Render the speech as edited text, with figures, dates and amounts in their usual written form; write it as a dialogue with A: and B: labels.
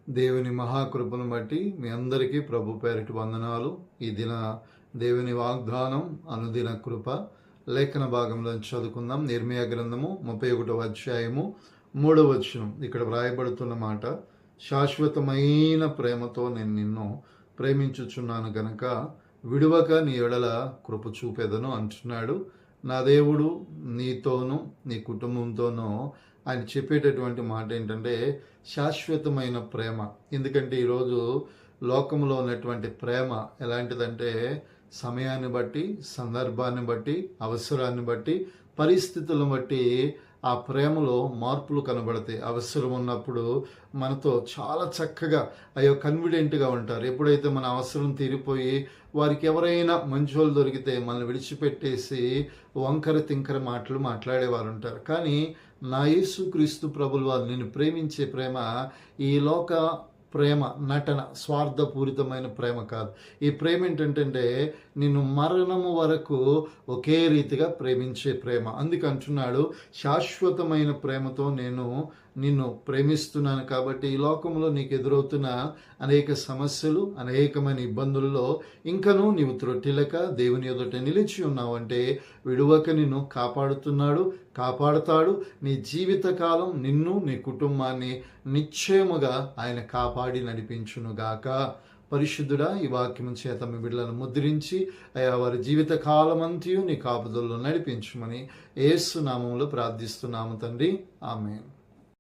A: దేవుని మహాకృపను బట్టి మీ అందరికీ ప్రభు పేరిటి వందనాలు. ఈ దిన దేవుని వాగ్దానం అనుదిన కృప లేఖన భాగంలో చదువుకుందాం. ఇర్మీయా గ్రంథము 31వ అధ్యాయము 3వ వచనం. ఇక్కడ వ్రాయబడుతున్న మాట, శాశ్వతమైన ప్రేమతో నేను నిన్ను ప్రేమించుచున్నాను గనక విడువక నీ ఎడల కృప చూపెదను అంటున్నాడు. నా దేవుడు నీతోనూ నీ కుటుంబంతోనూ ఆయన చెప్పేటటువంటి మాట ఏంటంటే శాశ్వతమైన ప్రేమ. ఎందుకంటే ఈరోజు లోకంలో ఉన్నటువంటి ప్రేమ ఎలాంటిదంటే సమయాన్ని బట్టి, సందర్భాన్ని బట్టి, అవసరాన్ని బట్టి, పరిస్థితులను బట్టి ఆ ప్రేమలో మార్పులు కనబడతాయి. అవసరం ఉన్నప్పుడు మనతో చాలా చక్కగా అయ్యో కన్ఫిడెంట్గా ఉంటారు. ఎప్పుడైతే మన అవసరం తీరిపోయి వారికి ఎవరైనా మంచోళ్ళు దొరికితే మనల్ని విడిచిపెట్టేసి వంకర తింకర మాటలు మాట్లాడేవారు ఉంటారు. కానీ నా యేసుక్రీస్తు ప్రభులు వారు నిన్ను ప్రేమించే ప్రేమ ఈ లోక ప్రేమ, నటన, స్వార్థపూరితమైన ప్రేమ కాదు. ఈ ప్రేమ ఏంటంటే నిన్ను మరణము వరకు ఒకే రీతిగా ప్రేమించే ప్రేమ. అందుకంటున్నాడు, శాశ్వతమైన ప్రేమతో నేను నిన్ను ప్రేమిస్తున్నాను. కాబట్టి ఈ లోకంలో నీకు ఎదురవుతున్న అనేక సమస్యలు, అనేకమైన ఇబ్బందుల్లో ఇంకనూ నీవు త్రొట్టిలక దేవుని ఎదుట నిలిచి ఉన్నావంటే విడువక నిన్ను కాపాడుతాడు. నీ జీవితకాలం నిన్ను, నీ కుటుంబాన్ని నిశ్చయముగా ఆయన కాపాడి నడిపించునుగాక. పరిశుద్ధుడా, ఈ వాక్యం చేత మీ బిడ్డలను ముద్రించి అయా వారి జీవిత కాలమంతయు నీ కాపుదల్లో నడిపించుమని యేసు నామములో ప్రార్థిస్తున్నాము తండ్రి. ఆమేన్.